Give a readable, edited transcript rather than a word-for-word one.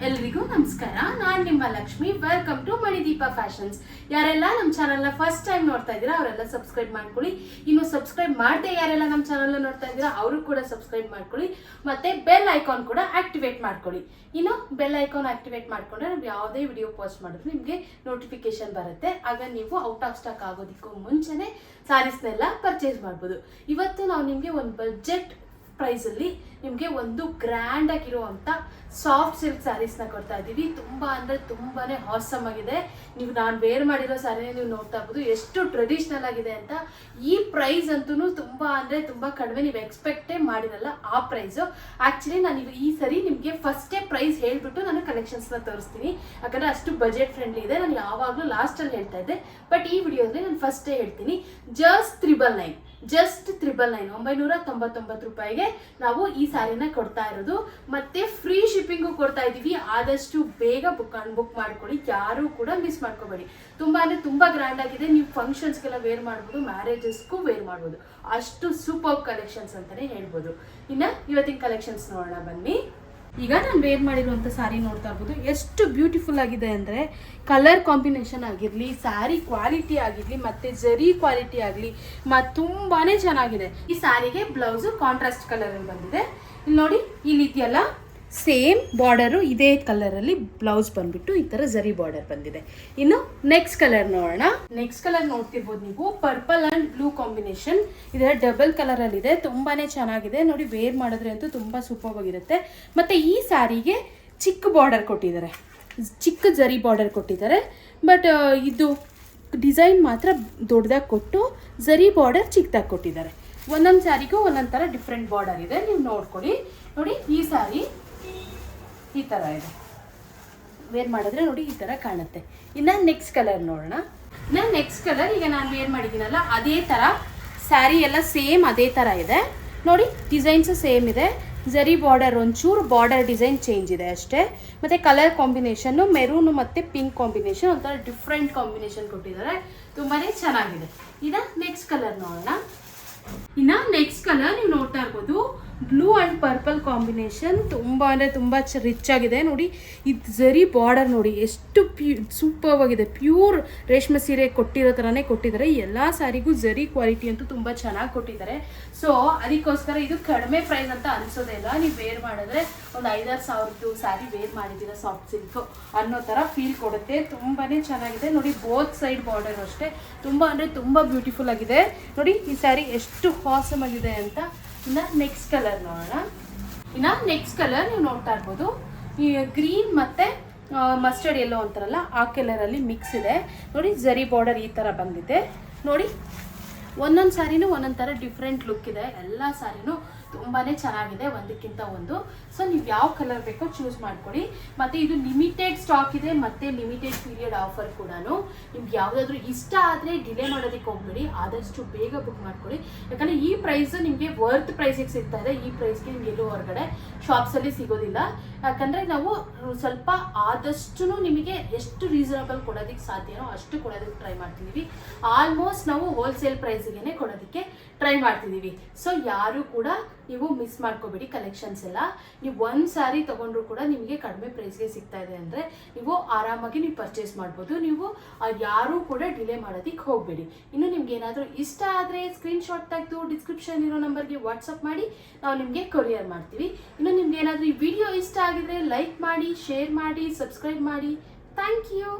ಎಲ್ರಿಗೂ ನಮಸ್ಕಾರ. ನಾನು ನಿಮ್ಮ Lakshmi. Welcome to Manideepa fashions. ಯಾರೆಲ್ಲ ನಮ್ಮ ಚಾನಲ್ನ ಫಸ್ಟ್ ಟೈಮ್ ನೋಡ್ತಾ ಇದ್ದೀರಾ ಅವರೆಲ್ಲ ಸಬ್ಸ್ಕ್ರೈಬ್ ಮಾಡ್ಕೊಳ್ಳಿ. ಇನ್ನು ಸಬ್ಸ್ಕ್ರೈಬ್ ಮಾಡದೆ ಯಾರೆಲ್ಲ ನಮ್ಮ ಚಾನಲ್ನ ನೋಡ್ತಾ ಇದ್ದೀರಾ ಅವರು ಕೂಡ ಸಬ್ಸ್ಕ್ರೈಬ್ ಮಾಡ್ಕೊಳ್ಳಿ. ಮತ್ತೆ ಬೆಲ್ ಐಕಾನ್ ಕೂಡ ಆಕ್ಟಿವೇಟ್ ಮಾಡ್ಕೊಳ್ಳಿ. ಇನ್ನು ಬೆಲ್ ಐಕಾನ್ ಆಕ್ಟಿವೇಟ್ ಮಾಡ್ಕೊಂಡ್ರೆ ನಾವು ಯಾವುದೇ ವಿಡಿಯೋ ಪೋಸ್ಟ್ ಮಾಡಿದ್ರು ನಿಮಗೆ ನೋಟಿಫಿಕೇಶನ್ ಬರುತ್ತೆ. ಆಗ ನೀವು ಔಟ್ ಆಫ್ ಸ್ಟಾಕ್ ಆಗೋದಕ್ಕೂ ಮುಂಚೆನೆ ಸ್ಯಾರೀಸ್ನೆಲ್ಲ ಪರ್ಚೇಸ್ ಮಾಡ್ಬೋದು. ಇವತ್ತು ನಾವು ನಿಮಗೆ ಒಂದು ಬಜೆಟ್ ಪ್ರೈಸಲ್ಲಿ ನಿಮಗೆ ಒಂದು ಗ್ರ್ಯಾಂಡ್ ಆಗಿರುವಂಥ ಸಾಫ್ಟ್ ಸಿಲ್ಕ್ ಸ್ಯಾರೀಸ್ನ ಕೊಡ್ತಾ ಇದ್ದೀವಿ. ತುಂಬ ಅಂದರೆ ತುಂಬಾ ಹಾಸಮ್ ಆಗಿದೆ. ನಾನು ವೇರ್ ಮಾಡಿರೋ ಸ್ಯಾರಿನೇ ನೀವು ನೋಡ್ತಾ ಇರ್ಬೋದು ಎಷ್ಟು ಟ್ರೆಡಿಷ್ನಲ್ ಆಗಿದೆ ಅಂತ. ಈ ಪ್ರೈಸ್ ಅಂತೂ ತುಂಬ ಅಂದರೆ ತುಂಬ ಕಡಿಮೆ, ನೀವು ಎಕ್ಸ್ಪೆಕ್ಟೇ ಮಾಡಿರಲ್ಲ ಆ ಪ್ರೈಸು. ಆ್ಯಕ್ಚುಲಿ ನಾನು ಈ ಸರಿ ನಿಮಗೆ ಫಸ್ಟೇ ಪ್ರೈಸ್ ಹೇಳ್ಬಿಟ್ಟು ನಾನು ಕಲೆಕ್ಷನ್ಸ್ನ ತೋರಿಸ್ತೀನಿ, ಯಾಕಂದರೆ ಅಷ್ಟು ಬಜೆಟ್ ಫ್ರೆಂಡ್ಲಿ ಇದೆ. ನಾನು ಯಾವಾಗಲೂ ಲಾಸ್ಟಲ್ಲಿ ಹೇಳ್ತಾ ಇದ್ದೆ, ಬಟ್ ಈ ವಿಡಿಯೋದಲ್ಲಿ ನಾನು ಫಸ್ಟೇ ಹೇಳ್ತೀನಿ. ಜಸ್ಟ್ 999 ರೂಪಾಯಿಗೆ ನಾವು ಈ ಸ್ಯಾರಿನ ಕೊಡ್ತಾ ಇರೋದು. ಮತ್ತೆ ಫ್ರೀ ಶಿಪ್ಪಿಂಗು ಕೊಡ್ತಾ ಇದ್ದೀವಿ. ಆದಷ್ಟು ಬೇಗ ಬುಕ್ ಮಾಡ್ಕೊಳ್ಳಿ, ಯಾರು ಕೂಡ ಮಿಸ್ ಮಾಡ್ಕೋಬೇಡಿ. ತುಂಬಾ ಅಂದರೆ ತುಂಬ ಗ್ರ್ಯಾಂಡ್ ಆಗಿದೆ. ನೀವು ಫಂಕ್ಷನ್ಸ್ಗೆಲ್ಲ ವೇರ್ ಮಾಡ್ಬೋದು, ಮ್ಯಾರೇಜಸ್ಗೂ ವೇರ್ ಮಾಡ್ಬೋದು. ಅಷ್ಟು ಸೂಪರ್ ಕಲೆಕ್ಷನ್ಸ್ ಅಂತಲೇ ಹೇಳ್ಬೋದು. ಇನ್ನು ಇವತ್ತಿನ ಕಲೆಕ್ಷನ್ಸ್ ನೋಡೋಣ ಬನ್ನಿ. ಈಗ ನಾನು ವೇರ್ ಮಾಡಿರುವಂಥ ಸ್ಯಾರಿ ನೋಡ್ತಾ ಇರ್ಬೋದು ಎಷ್ಟು ಬ್ಯೂಟಿಫುಲ್ ಆಗಿದೆ ಅಂದರೆ, ಕಲರ್ ಕಾಂಬಿನೇಷನ್ ಆಗಿರಲಿ, ಸ್ಯಾರಿ ಕ್ವಾಲಿಟಿ ಆಗಿರಲಿ, ಮತ್ತು ಜರಿ ಕ್ವಾಲಿಟಿ ಆಗಲಿ ತುಂಬಾ ಚೆನ್ನಾಗಿದೆ. ಈ ಸ್ಯಾರಿಗೆ ಬ್ಲೌಸು ಕಾಂಟ್ರಾಸ್ಟ್ ಕಲರಲ್ಲಿ ಬಂದಿದೆ. ಇಲ್ಲಿ ನೋಡಿ, ಇಲ್ಲಿ ಇದೆಯಲ್ಲ ಸೇಮ್ ಬಾರ್ಡರು ಇದೇ ಕಲರಲ್ಲಿ ಬ್ಲೌಸ್ ಬಂದ್ಬಿಟ್ಟು ಈ ಥರ ಜರಿ ಬಾರ್ಡರ್ ಬಂದಿದೆ. ಇನ್ನು ನೆಕ್ಸ್ಟ್ ಕಲರ್ ನೋಡೋಣ. ನೆಕ್ಸ್ಟ್ ಕಲರ್ ನೋಡ್ತಿರ್ಬೋದು ನೀವು, ಪರ್ಪಲ್ ಆ್ಯಂಡ್ ಬ್ಲೂ ಕಾಂಬಿನೇಷನ್. ಇದರ ಡಬಲ್ ಕಲರಲ್ಲಿ ಇದೆ, ತುಂಬಾ ಚೆನ್ನಾಗಿದೆ ನೋಡಿ. ವೇರ್ ಮಾಡಿದ್ರೆ ಅಂತೂ ತುಂಬ ಸೂಪರ್ ಆಗಿರುತ್ತೆ. ಮತ್ತು ಈ ಸ್ಯಾರಿಗೆ ಚಿಕ್ಕ ಬಾರ್ಡರ್ ಕೊಟ್ಟಿದ್ದಾರೆ, ಚಿಕ್ಕ ಜರಿ ಬಾರ್ಡರ್ ಕೊಟ್ಟಿದ್ದಾರೆ. ಬಟ್ ಇದು ಡಿಸೈನ್ ಮಾತ್ರ ದೊಡ್ಡದಾಗಿ ಕೊಟ್ಟು ಜರಿ ಬಾರ್ಡರ್ ಚಿಕ್ಕದಾಗಿ ಕೊಟ್ಟಿದ್ದಾರೆ. ಒಂದೊಂದು ಸ್ಯಾರಿಗೂ ಒಂದೊಂದು ಥರ ಡಿಫ್ರೆಂಟ್ ಬಾರ್ಡರ್ ಇದೆ, ನೀವು ನೋಡ್ಕೊಳ್ಳಿ. ನೋಡಿ, ಈ ಸ್ಯಾರಿ ಈ ಥರ ಇದೆ, ವೇರ್ ಮಾಡಿದ್ರೆ ನೋಡಿ ಈ ಥರ ಕಾಣುತ್ತೆ. ಇನ್ನು ನೆಕ್ಸ್ಟ್ ಕಲರ್ ನೋಡೋಣ. ನೆಕ್ಸ್ಟ್ ಕಲರ್ ಈಗ ನಾನು ವೇರ್ ಮಾಡಿದ್ದೀನಲ್ಲ ಅದೇ ಥರ ಸ್ಯಾರಿ ಎಲ್ಲ ಸೇಮ್ ಅದೇ ಥರ ಇದೆ ನೋಡಿ. ಡಿಸೈನ್ಸು ಸೇಮ್ ಇದೆ, ಜರಿ ಬಾರ್ಡರ್ ಒಂಚೂರು ಬಾರ್ಡರ್ ಡಿಸೈನ್ ಚೇಂಜ್ ಇದೆ ಅಷ್ಟೇ. ಮತ್ತು ಕಲರ್ ಕಾಂಬಿನೇಷನ್ನು ಮೆರೂನು ಮತ್ತು ಪಿಂಕ್ ಕಾಂಬಿನೇಷನ್, ಒಂಥರ ಡಿಫ್ರೆಂಟ್ ಕಾಂಬಿನೇಷನ್ ಕೊಟ್ಟಿದ್ದಾರೆ, ತುಂಬಾ ಚೆನ್ನಾಗಿದೆ. ಇನ್ನು ನೆಕ್ಸ್ಟ್ ಕಲರ್ ನೋಡೋಣ. ಇನ್ನು ನೆಕ್ಸ್ಟ್ ಕಲರ್ ನೀವು ನೋಡ್ತಾ ಇರ್ಬೋದು, ಬ್ಲೂ ಆ್ಯಂಡ್ ಪರ್ಪಲ್ ಕಾಂಬಿನೇಷನ್. ತುಂಬ ಅಂದರೆ ತುಂಬ ರಿಚ್ ಆಗಿದೆ ನೋಡಿ. ಇದು ಜರಿ ಬಾರ್ಡರ್ ನೋಡಿ ಎಷ್ಟು ಸೂಪರ್ ಆಗಿದೆ. ಪ್ಯೂರ್ ರೇಷ್ಮೆ ಸೀರೆ ಕೊಟ್ಟಿರೋ ಥರನೇ ಕೊಟ್ಟಿದ್ದಾರೆ. ಎಲ್ಲ ಸ್ಯಾರಿಗೂ ಜರಿ ಕ್ವಾಲಿಟಿ ಅಂತೂ ತುಂಬ ಚೆನ್ನಾಗಿ ಕೊಟ್ಟಿದ್ದಾರೆ. ಸೊ ಅದಕ್ಕೋಸ್ಕರ ಇದು ಕಡಿಮೆ ಪ್ರೈಸ್ ಅಂತ ಅನಿಸೋದೇ ಇಲ್ಲ. ನೀವು ವೇರ್ ಮಾಡಿದ್ರೆ ಒಂದು 5-6 ಸಾವಿರದ್ದು ಸ್ಯಾರಿ ವೇರ್ ಮಾಡಿದ್ದೀರ ಸಾಫ್ಟ್ ಸಿಲ್ಕು ಅನ್ನೋ ಥರ ಫೀಲ್ ಕೊಡುತ್ತೆ. ತುಂಬಾ ಚೆನ್ನಾಗಿದೆ ನೋಡಿ. ಬೋತ್ ಸೈಡ್ ಬಾರ್ಡರ್ ಅಷ್ಟೇ ತುಂಬ ಅಂದರೆ ತುಂಬ ಬ್ಯೂಟಿಫುಲ್ ಆಗಿದೆ ನೋಡಿ. ಈ ಸ್ಯಾರಿ ಎಷ್ಟು ಹಾಸಮ್ ಆಗಿದೆ ಅಂತ. ಇನ್ನು ನೆಕ್ಸ್ಟ್ ಕಲರ್ ನೋಡೋಣ. ಇನ್ನು ನೆಕ್ಸ್ಟ್ ಕಲರ್ ನೀವು ನೋಡ್ತಾ ಇರ್ಬೋದು, ಈ ಗ್ರೀನ್ ಮತ್ತು ಮಸ್ಟರ್ಡ್ ಎಲ್ಲೋ ಅಂತಾರಲ್ಲ ಆ ಕಲರಲ್ಲಿ ಮಿಕ್ಸ್ ಇದೆ ನೋಡಿ. ಜರಿ ಬಾರ್ಡರ್ ಈ ಥರ ಬಂದಿದೆ ನೋಡಿ. ಒಂದೊಂದು ಸ್ಯಾರಿನೂ ಒಂದೊಂದು ಥರ ಡಿಫ್ರೆಂಟ್ ಲುಕ್ ಇದೆ. ಎಲ್ಲ ಸ್ಯಾರಿನೂ ತುಂಬಾ ಚೆನ್ನಾಗಿದೆ ಒಂದಕ್ಕಿಂತ ಒಂದು. ಸೊ ನೀವು ಯಾವ ಕಲರ್ ಬೇಕೋ ಚೂಸ್ ಮಾಡ್ಕೊಳ್ಳಿ. ಮತ್ತು ಇದು ಲಿಮಿಟೆಡ್ ಸ್ಟಾಕ್ ಇದೆ, ಮತ್ತು ಲಿಮಿಟೆಡ್ ಪೀರಿಯಡ್ ಆಫರ್ ಕೂಡ. ನಿಮ್ಗೆ ಯಾವುದಾದ್ರೂ ಇಷ್ಟ ಆದರೆ ಡಿಲೇ ಮಾಡೋದಕ್ಕೆ ಹೋಗ್ಬೇಡಿ, ಆದಷ್ಟು ಬೇಗ ಬುಕ್ ಮಾಡ್ಕೊಳ್ಳಿ. ಯಾಕಂದರೆ ಈ ಪ್ರೈಸು ನಿಮಗೆ ವರ್ತ್ ಪ್ರೈಸಿಗೆ ಸಿಗ್ತಾ ಇದೆ. ಈ ಪ್ರೈಸ್ಗೆ ನಿಮ್ಗೆ ಎಲ್ಲೂ ಹೊರಗಡೆ ಶಾಪ್ಸಲ್ಲಿ ಸಿಗೋದಿಲ್ಲ. ಯಾಕಂದರೆ ನಾವು ಸ್ವಲ್ಪ ಆದಷ್ಟು ನಿಮಗೆ ಎಷ್ಟು ರೀಸನಬಲ್ ಕೊಡೋದಕ್ಕೆ ಸಾಧ್ಯನೋ ಅಷ್ಟು ಕೊಡೋದಕ್ಕೆ ಟ್ರೈ ಮಾಡ್ತಿದ್ದೀವಿ. ಆಲ್ಮೋಸ್ಟ್ ನಾವು ಹೋಲ್ಸೇಲ್ ಪ್ರೈಸಿಗೆ ಕೊಡೋದಕ್ಕೆ ಟ್ರೈ ಮಾಡ್ತಿದ್ದೀವಿ. ಸೊ ಯಾರು ಕೂಡ ನೀವು ಮಿಸ್ ಮಾಡ್ಕೋಬೇಡಿ ಕಲೆಕ್ಷನ್ಸ್ ಎಲ್ಲ. ನೀವು ಒಂದು ಸ್ಯಾರಿ ತೊಗೊಂಡ್ರು ಕೂಡ ನಿಮಗೆ ಕಡಿಮೆ ಪ್ರೈಸ್ಗೆ ಸಿಗ್ತಾ ಇದೆ ಅಂದರೆ ನೀವು ಆರಾಮಾಗಿ ನೀವು ಪರ್ಚೇಸ್ ಮಾಡ್ಬೋದು. ನೀವು ಯಾರೂ ಕೂಡ ಡಿಲೇ ಮಾಡೋದಕ್ಕೆ ಹೋಗಬೇಡಿ. ಇನ್ನು ನಿಮ್ಗೆ ಏನಾದರೂ ಇಷ್ಟ ಆದರೆ ಸ್ಕ್ರೀನ್ಶಾಟ್ ತೆಗೆದು ಡಿಸ್ಕ್ರಿಪ್ಷನ್ ಇರೋ ನಂಬರ್ಗೆ ವಾಟ್ಸಪ್ ಮಾಡಿ, ನಾವು ನಿಮಗೆ ಕೊರಿಯರ್ ಮಾಡ್ತೀವಿ. ಇನ್ನು ನಿಮ್ಗೆ ಏನಾದರೂ ಈ ವಿಡಿಯೋ ಇಷ್ಟ ಆಗಿದ್ರೆ ಲೈಕ್ ಮಾಡಿ, ಶೇರ್ ಮಾಡಿ, ಸಬ್ಸ್ಕ್ರೈಬ್ ಮಾಡಿ. Thank you.